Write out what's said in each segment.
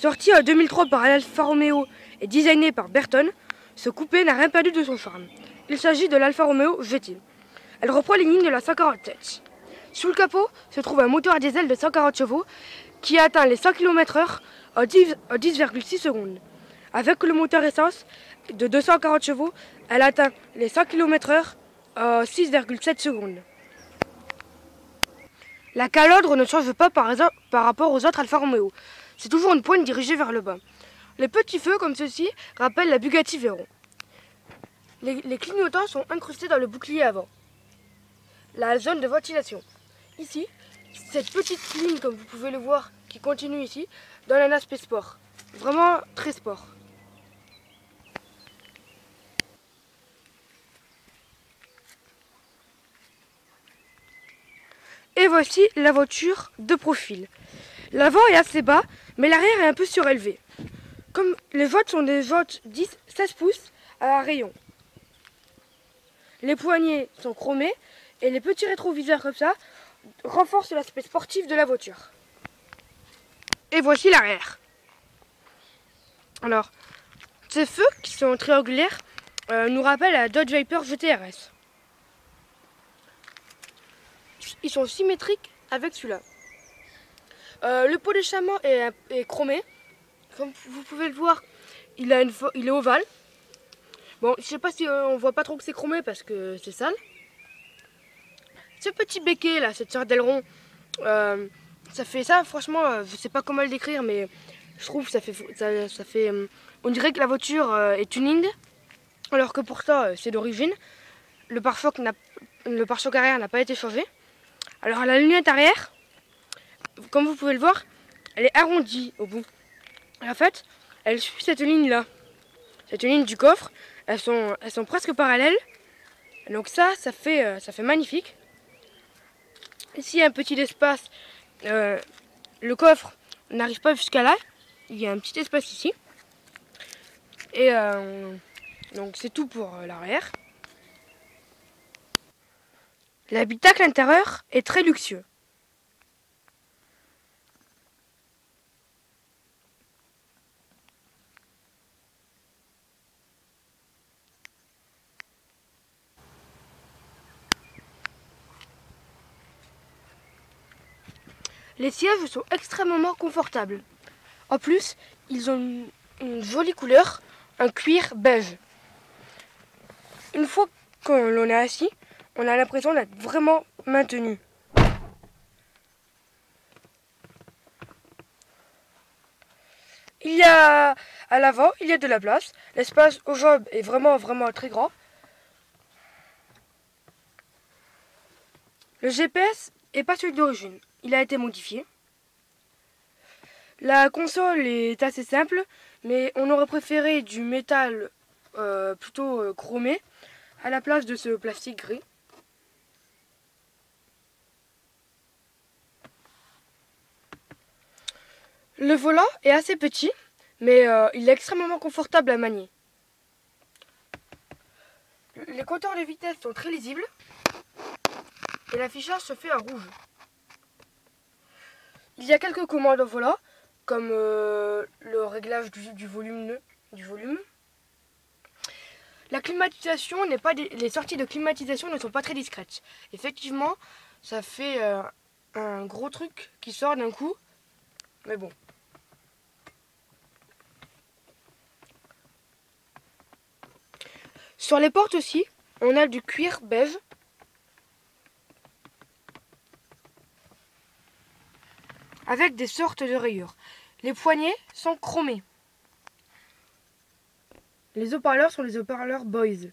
Sorti en 2003 par Alfa Romeo et designé par Burton, ce coupé n'a rien perdu de son charme. Il s'agit de l'Alfa Romeo GT. Elle reprend les lignes de la 147. Sous le capot se trouve un moteur diesel de 140 chevaux qui atteint les 100 km/h en 10,6 secondes. Avec le moteur essence de 240 chevaux, elle atteint les 100 km/h en 6,7 secondes. La calandre ne change pas par rapport aux autres Alfa Romeo. C'est toujours une pointe dirigée vers le bas. Les petits feux comme ceci rappellent la Bugatti Veyron. Les clignotants sont incrustés dans le bouclier avant. La zone de ventilation. Ici, cette petite ligne, comme vous pouvez le voir, qui continue ici, donne un aspect sport. Vraiment très sport. Et voici la voiture de profil. L'avant est assez bas, mais l'arrière est un peu surélevé. Comme les jantes sont des jantes 10-16 pouces à rayon. Les poignées sont chromées et les petits rétroviseurs comme ça renforcent l'aspect sportif de la voiture. Et voici l'arrière. Alors, ces feux qui sont triangulaires nous rappellent la Dodge Viper GTRS. Ils sont symétriques avec celui-là. Le pot d'échappement est chromé. Comme vous pouvez le voir, il est ovale. Bon, je sais pas si on voit pas trop que c'est chromé parce que c'est sale. Ce petit béquet là, cette sorte d'aileron, ça fait ça, franchement, je sais pas comment le décrire, mais je trouve que ça fait on dirait que la voiture est tuning, alors que pourtant c'est d'origine. Le pare-choc arrière n'a pas été changé. Alors la lunette arrière, comme vous pouvez le voir, elle est arrondie au bout. Et en fait, elle suit cette ligne là, cette ligne du coffre. Elles sont presque parallèles. Donc ça fait magnifique. Ici il y a un petit espace. Le coffre n'arrive pas jusqu'à là. Il y a un petit espace ici. Et donc c'est tout pour l'arrière. L'habitacle intérieur est très luxueux. Les sièges sont extrêmement confortables. En plus, ils ont une jolie couleur, un cuir beige. Une fois que l'on est assis, on a l'impression d'être vraiment maintenu. Il y a à l'avant, il y a de la place. L'espace au job est vraiment très grand. Le GPS n'est pas celui d'origine. Il a été modifié. La console est assez simple, mais on aurait préféré du métal plutôt chromé à la place de ce plastique gris. Le volant est assez petit, mais il est extrêmement confortable à manier. Les compteurs de vitesse sont très lisibles et l'affichage se fait en rouge. Il y a quelques commandes au volant, comme le réglage du volume. La climatisation les sorties de climatisation ne sont pas très discrètes. Effectivement, ça fait un gros truc qui sort d'un coup, mais bon. Sur les portes aussi, on a du cuir beige. Avec des sortes de rayures. Les poignées sont chromées. Les haut-parleurs sont les haut-parleurs Bose.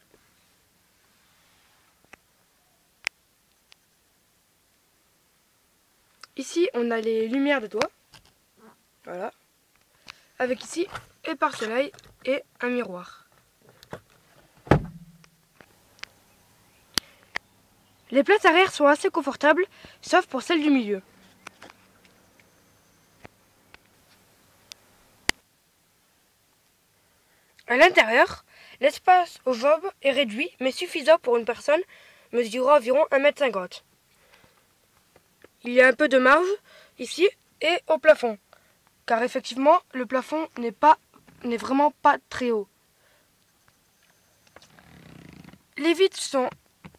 Ici, on a les lumières de toit. Voilà. Avec ici, un pare-soleil et un miroir. Les places arrière sont assez confortables, sauf pour celles du milieu. À l'intérieur, l'espace au job est réduit, mais suffisant pour une personne mesurant environ 1,50 m. Il y a un peu de marge ici et au plafond. car effectivement le plafond n'est vraiment pas très haut. Les vitres sont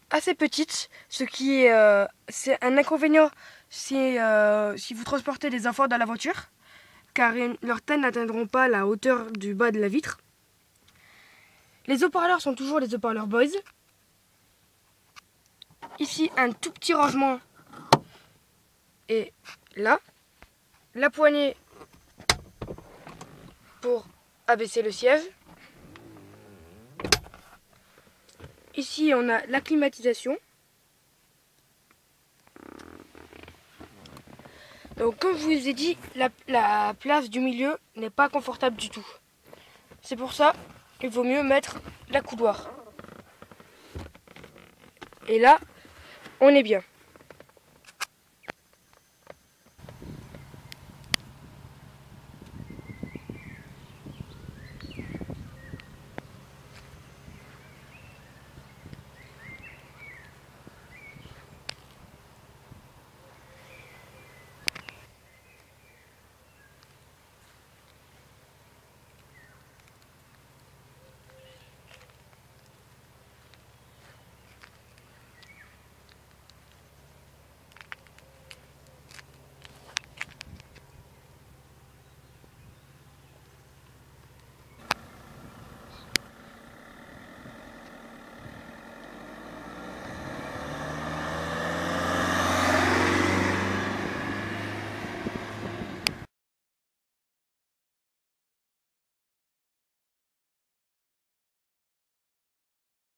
assez petites, ce qui est c'est un inconvénient si vous transportez des enfants dans la voiture, car leurs têtes n'atteindront pas la hauteur du bas de la vitre. Les haut-parleurs sont toujours les haut-parleurs Bose. Ici, un tout petit rangement. Et là, la poignée pour abaisser le siège. Ici, on a la climatisation. Donc, comme je vous ai dit, la place du milieu n'est pas confortable du tout. C'est pour ça qu'il vaut mieux mettre la coudoir. Et là, on est bien.